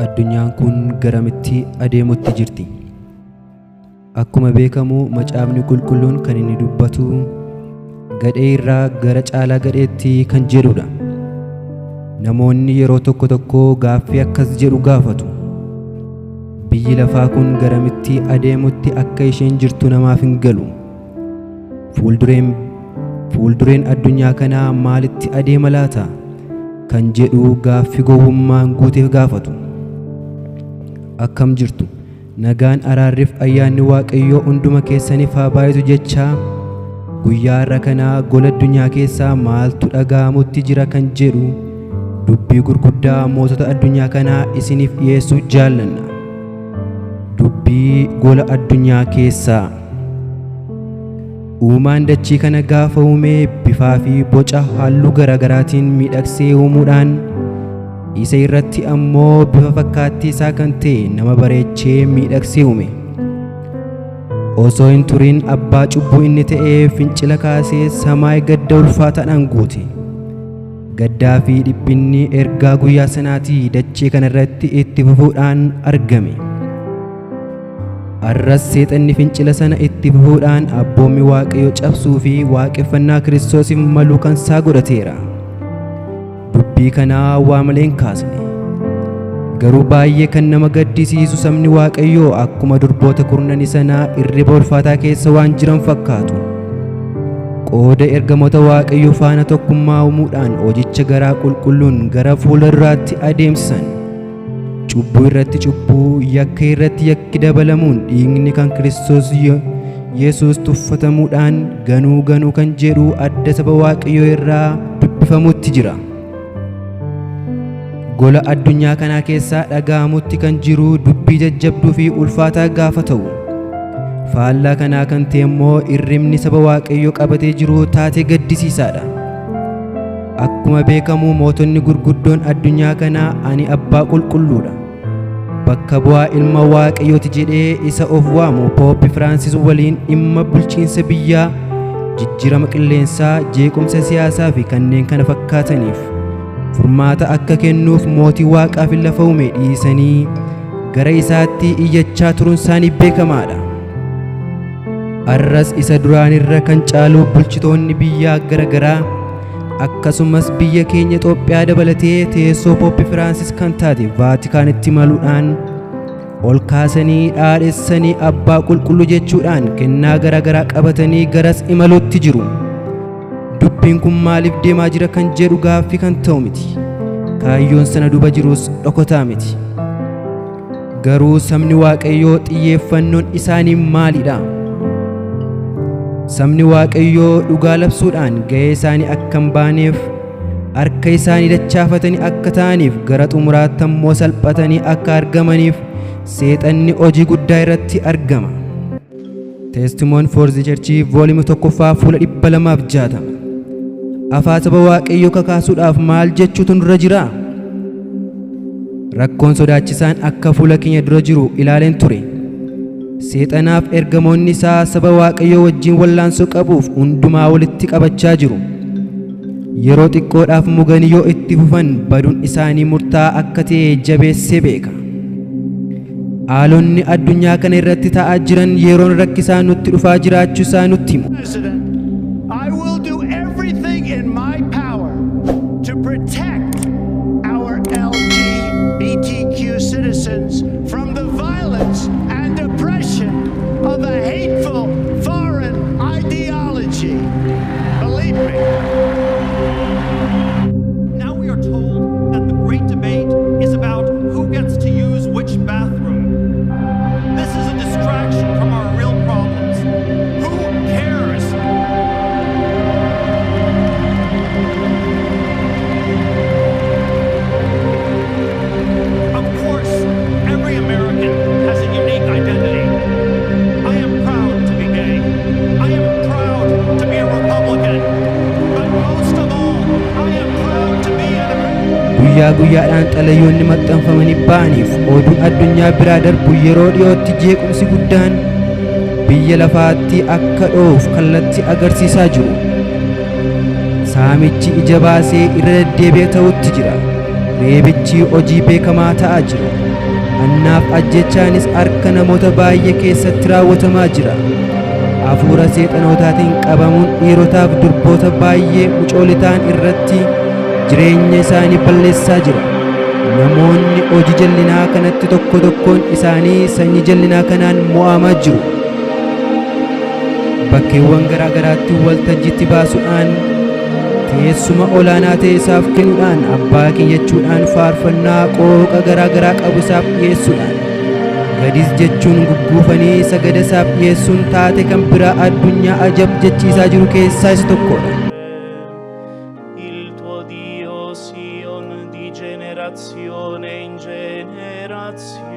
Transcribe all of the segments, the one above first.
Addunyaan kun garamitti adeemutti jirti? Akkuma beekamu macaafni qulqulluun kan inni dubbatu gadhee irraa gara caalaa gadheetti kan jedhudha. Namoonni yeroo tokko tokko gaaffii akkas jedhu gaafatu. Biyyi lafaa kun garamitti adeemutti akka isheen jirtu namaaf hin galu. Fuuldureen addunyaa kanaa maalitti adeema laata? Kan jedhu gaaffii gowwummaan guuteef gaafatu. Akkam jirtu? Nagaan araarriif ayyaanni Waaqayyoo hunduma keessaniif haa baay'atu jechaa guyyaa har'a kanaa gola addunyaa keessaa maaltu dhaga'amutti jira kan jedhu dubbii gurguddaa mootota addunyaa kanaa isiniif dhiyeessuu jaallanna. Dubbii gola addunyaa keessaa. Uumaan dachii kana gaafa uumee bifaa fi boca halluu garaagaraatiin miidhagsee uumuudhaan isa irratti ammoo bifa fakkaattii isaa kan ta'e nama bareechee miidhagsee uume. Osoo hin turin abbaa cubbuu inni ta'ee fincila kaasee samaay gadda ulfaataadhaan guute. Gaddaa fi dhiphinni ergaa guyyaa sanaatii dachee kana irratti itti fufuudhaan argame. Arras seexanni fincila sana itti fufuudhaan abboommi Waaqayyoo cabsuu fi waaqeffannaa Kiristoosiif maluu kan isaa godhateera. Dubbii kanaa waa malee hin kaasne. Garuu baay'ee kan nama gaddisiisu sabni Waaqayyoo akkuma durboota kurnanii sanaa irriba ulfaataa keessa waan jiran fakkaatu. Qooda ergamoota Waaqayyoo faana tokkummaa uumuudhaan hojicha garaa qulqulluun gara fuula duraatti adeemsisan. Cubbuu irratti cubbuu, yakka irratti yakki dabalamuun dhiigni kan Kiristoos Yesuus tuffatamuudhaan ganuu kan jedhu adda saba Waaqayyoo irraa dubbifamutti jira. Gola addunyaa kanaa keessaa dhaga'amutti kan jiru dubbii jajjabduu fi ulfaataa gaafa ta'u, faallaa kanaa kan ta'e immoo irribni saba Waaqayyoo qabatee jiru taatee gaddisiisaadha. Akkuma beekamu mootonni gurguddoon addunyaa kanaa ani abbaa qulqulluudha, bakka bu'aa ilma Waaqayyooti jedhee isa of waamu Pooppi Firaansis waliin dhimma bulchiinsa biyyaa, jijjiirama qilleensaa, jeequmsa siyaasaa fi kanneen kana fakkaataniif furmaata akka kennuuf mootii Waaqaa fi lafa uume dhiisanii gara isaatti iyyachaa turuun isaanii beekamaadha. Arras isa duraan irra kan caalu bulchitoonni biyyaa garagaraa akkasumas biyya keenya Itoophiyaa dabalatee teessoo Pooppi Firaansis kan taate Vaatikaanitti maluudhaan ol kaasanii dhaadhessanii abbaa qulqulluu jechuudhaan kennaa garagaraa qabatanii garas imaluutti jiru. Dubbiin kun maaliif deemaa jira kan jedhu gaaffii kan ta'u miti. Kaayyoon sana duuba jirus dhokotaa miti. Garuu sabni Waaqayyoo xiyyeeffannoon isaanii maalidha? Sabni Waaqayyoo dhugaa labsuudhaan ga'ee isaanii akka hin baaneef, harka isaanii dachaafatanii akka ta'aniif, gara xumuraatti ammoo salphatanii akka argamaniif seexanni hojii guddaa irratti argama. Testimony for the Church volume 1 fuula 260. Afaan saba Waaqayyoo kakaasuudhaaf maal jechuutu dura jira? Rakkoon sodaachisaan akka fuula keenya dura jiru ilaaleen ture. Seexanaaf ergamoonni isaa saba Waaqayyoo wajjin wallaansoo qabuuf hundumaa walitti qabachaa jiru. Yeroo xiqqoodhaaf muganii yoo itti fufan baduun isaanii murtaa'aa akka ta'e jabeessee beeka. Haalonni addunyaa kana irratti ta'aa jiran yeroon rakkisaa nutti dhufaa jiraachuu isaa nutti himu. I will do everything in my power to protect our LGBTQ citizens from the violence and oppression of a hateful foreign ideology. Believe me. Now we are told that the great debate is about who gets to use which bathroom. This is a distraction from our real problems. Who cares? Of course, every American has a unique identity. I am proud to be gay. I am proud to be a Republican. But most of all, I am proud to be an American. Guyyaa guyyaadhaan xalayoonni maxxanfamanii ba'aniif oduun addunyaa biraa darbu yeroo dhiyootti jeequmsi guddaan biyya lafaatti akka dhoof kallattii agarsiisaa jiru. Saamichi ija baasee irra deddeebi'ee ta'utti jira. Reebichi hojii beekamaa ta'aa jira. hidhannaaf ajjechaanis harka namoota baay'ee keessatti raawwatamaa jira. Hafuura seexanotaatiin qabamuun dhiirotaaf durboota baay'ee mucoolii ta'an irratti jireenya isaanii balleessaa jira. Namoonni hojii jallinaa kanatti tokko tokkoon isaanii sanyii jallinaa kanaan mo'amaa jiru. Bakkeewwan garaa garaatti waltajjiitti baasuudhaan teessuma olaanaa ta'e isaaf kennuudhaan abbaa kiyyachuudhaan faarfannaa qooqa garaa garaa qabu isaaf dhiyeessuudhaan gadis jechuun gugguufanii sagada isaaf dhiyeessuun taate kan biraa addunyaa ajab jechiisaa jiru keessaa isa tokkodha. Il tuo Dio Sion di generazione in generazione.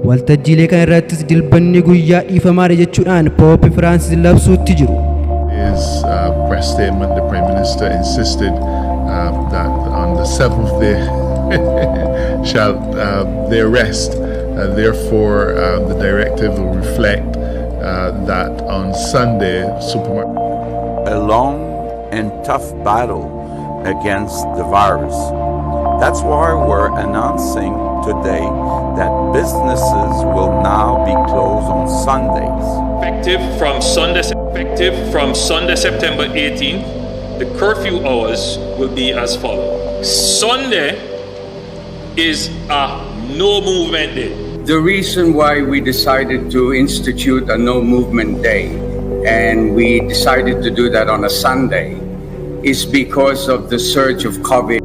waltajjiilee kana irrattis dilbanni guyyaa dhiifamaadha jechuudhaan Pope Francis labsuutti jiru. His press statement, the Prime Minister insisted that on the seventh day shall their rest. Therefore, the directive will reflect that on Sunday, supermarket. A long and tough battle against the virus. That's why we're announcing today that businesses will now be closed on Sundays. Effective from Sunday, September 18th, the curfew hours will be as follows. Sunday is a no movement day. The reason why we decided to institute a no movement day, and we decided to do that on a Sunday, is because of the surge of COVID.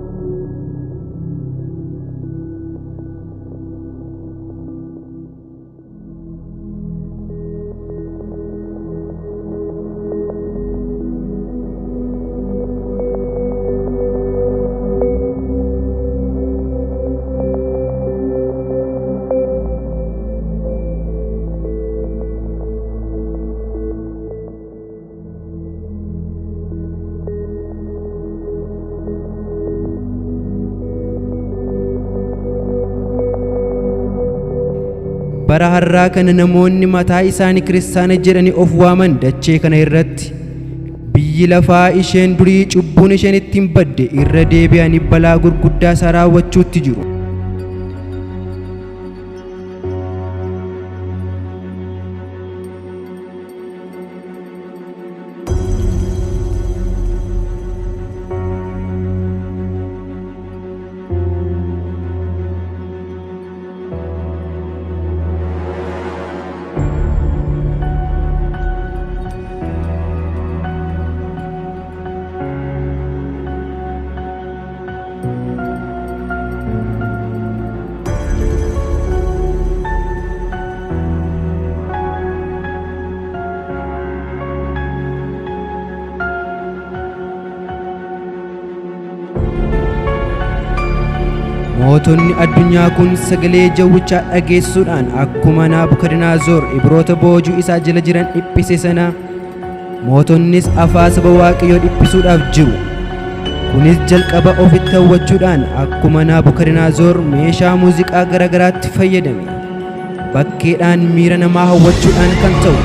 bara harraa kana namoonni mataa isaanii kiristaana jedhanii of waaman dachee kana irratti biyyi lafaa isheen durii cubbuun isheen ittiin badde irra deebi'anii balaa gurguddaa isaa raawwachuutti jiru. Mootonni addunyaa kun sagalee jawwichaa dhageessuudhaan akkuma Nabukadnezar Ibroota boojuu isaa jala jiran dhiphise sana mootonnis afaa saba Waaqayyoo dhiphisuudhaaf jiru. Kunis jalqaba ofitti hawwachuudhaan akkuma Nabukadnezar meeshaa muuziqaa garagaraatti fayyadame bakkeedhaan miira namaa hawwachuudhaan kan ta'u.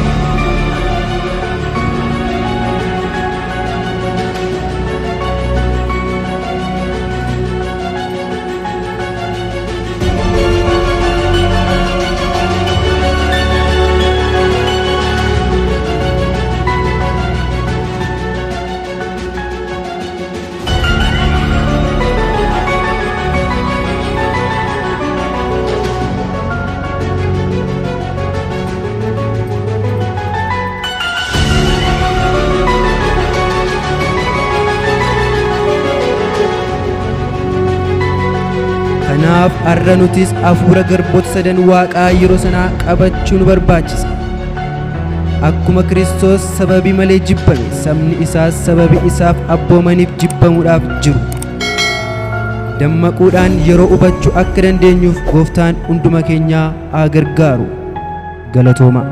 Kanaaf har'a nutis hafuura garboota sadan Waaqaa yeroo sanaa qabachuu nu barbaachisa. Akkuma Kiristoos sababii malee jibbame, sabni isaas sababii isaaf abboomaniif jibbamuudhaaf jiru. Dammaquudhaan yeroo hubachuu akka dandeenyuuf Gooftaan hunduma keenyaa haa gargaaru. Galatooma.